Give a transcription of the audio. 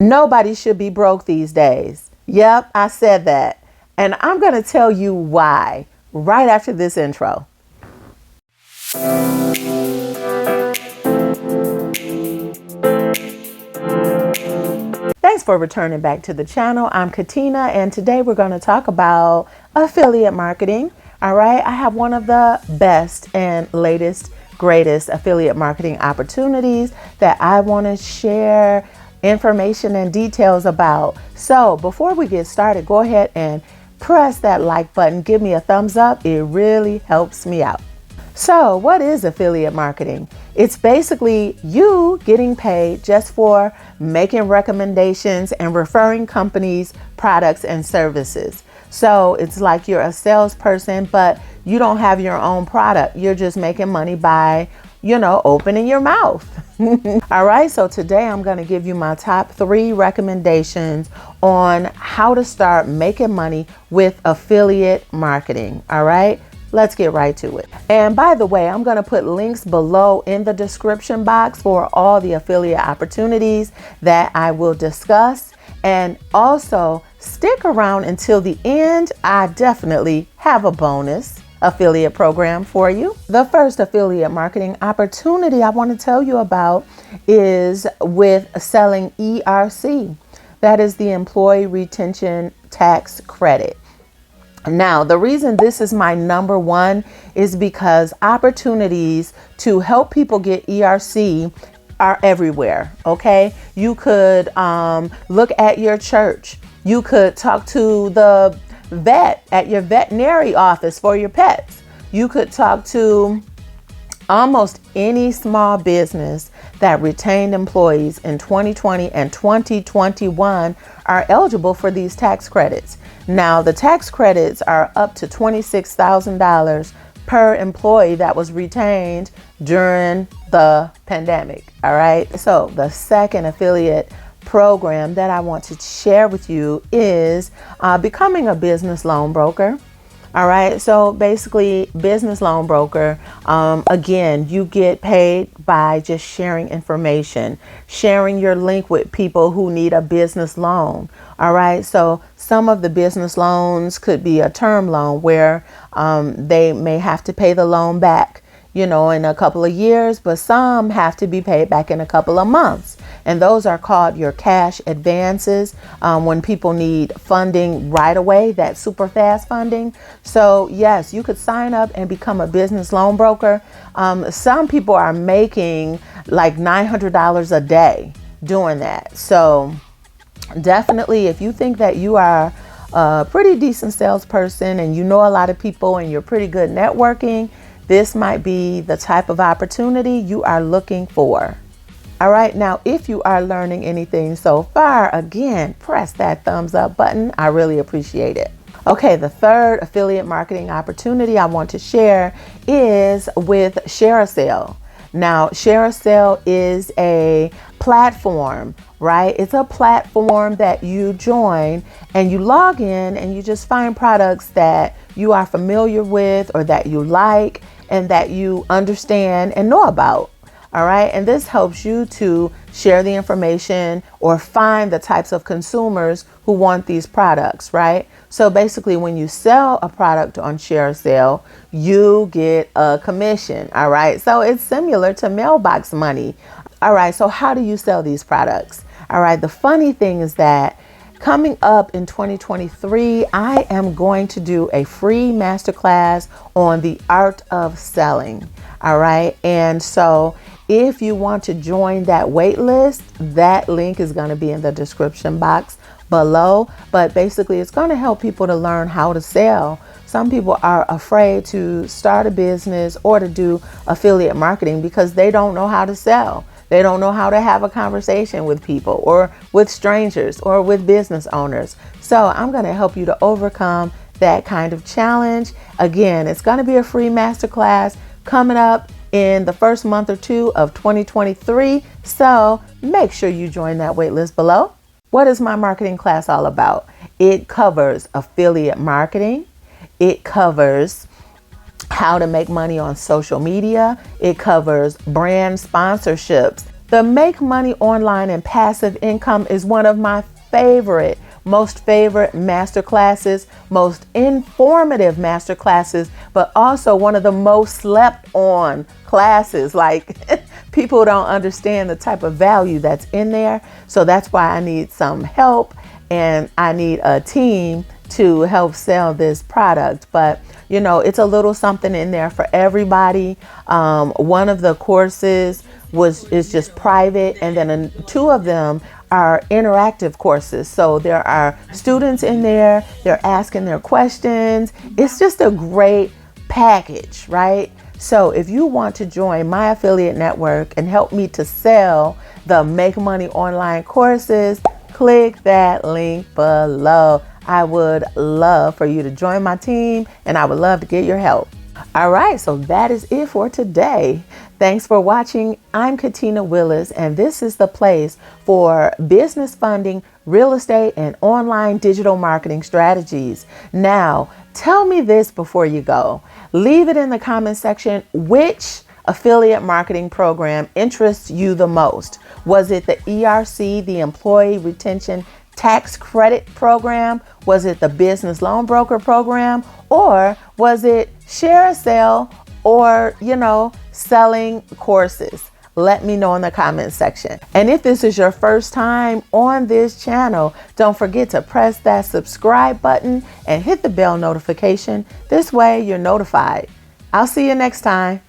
Nobody should be broke these days. Yep, I said that. And I'm going to tell you why right after this intro. Thanks for returning back to the channel. I'm Katina, and today we're going to talk about affiliate marketing. All right, I have one of the best and latest, greatest affiliate marketing opportunities that I want to share information and details about. So before we get started, go ahead and press that like button. Give me a thumbs up. It really helps me out. So what is affiliate marketing? It's basically you getting paid just for making recommendations and referring companies, products, and services. So it's like you're a salesperson, but you don't have your own product. You're just making money by, opening your mouth. All right. So today I'm going to give you my top 3 recommendations on how to start making money with affiliate marketing. All right. Let's get right to it. And by the way, I'm going to put links below in the description box for all the affiliate opportunities that I will discuss. And also stick around until the end. I definitely have a bonus affiliate program for you. The first affiliate marketing opportunity I want to tell you about is with selling ERC. That is the Employee Retention Tax Credit. Now, the reason this is my number one is because opportunities to help people get ERC are everywhere. Okay. You could look at your church. You could talk to the vet at your veterinary office for your pets. You could talk to almost any small business that retained employees in 2020 and 2021 are eligible for these tax credits. Now, the tax credits are up to $26,000 per employee that was retained during the pandemic. All right. So the second affiliate program that I want to share with you is becoming a business loan broker. All right. So basically, business loan broker, again, you get paid by just sharing information, sharing your link with people who need a business loan. All right. So some of the business loans could be a term loan where they may have to pay the loan back, in a couple of years, but some have to be paid back in a couple of months. And those are called your cash advances when people need funding right away, that super fast funding. So yes, you could sign up and become a business loan broker. Some people are making like $900 a day doing that. So definitely, if you think that you are a pretty decent salesperson and you know a lot of people and you're pretty good networking, this might be the type of opportunity you are looking for. All right. Now, if you are learning anything so far, again, press that thumbs up button. I really appreciate it. Okay. The third affiliate marketing opportunity I want to share is with ShareASale. Now, ShareASale is a platform, right? It's a platform that you join and you log in and you just find products that you are familiar with or that you like and that you understand and know about. All right. And this helps you to share the information or find the types of consumers who want these products. Right. So basically, when you sell a product on ShareASale, you get a commission. All right. So it's similar to mailbox money. All right. So how do you sell these products? All right. The funny thing is that coming up in 2023, I am going to do a free masterclass on the art of selling. All right. And so if you want to join that wait list, that link is going to be in the description box below. But basically, it's going to help people to learn how to sell. Some people are afraid to start a business or to do affiliate marketing because they don't know how to sell. They don't know how to have a conversation with people or with strangers or with business owners. So I'm going to help you to overcome that kind of challenge. Again, it's going to be a free masterclass coming up in the first month or two of 2023. So make sure you join that wait list below. What is my marketing class all about? It covers affiliate marketing. It covers how to make money on social media. It covers brand sponsorships, The Make Money Online and Passive Income is one of my most favorite master classes, most informative master classes, but also one of the most slept on classes. Like people don't understand the type of value that's in there. So that's why I need some help, and I need a team to help sell this product. But you know, it's a little something in there for everybody. One of the courses is just private, and then two of them are interactive courses. So there are students in there, they're asking their questions. It's just a great package, right? So if you want to join my affiliate network and help me to sell the Make Money Online courses, click that link below. I would love for you to join my team, and I would love to get your help. All right, so that is it for today. Thanks for watching. I'm Katina Willis, and this is the place for business funding, real estate, and online digital marketing strategies. Now, tell me this before you go. Leave it in the comment section. Which affiliate marketing program interests you the most? Was it the ERC, the Employee Retention Tax Credit Program? Was it the Business Loan Broker Program? Or was it ShareASale, or, you know, selling courses? Let me know in the comment section. And if this is your first time on this channel, don't forget to press that subscribe button and hit the bell notification. This way you're notified. I'll see you next time.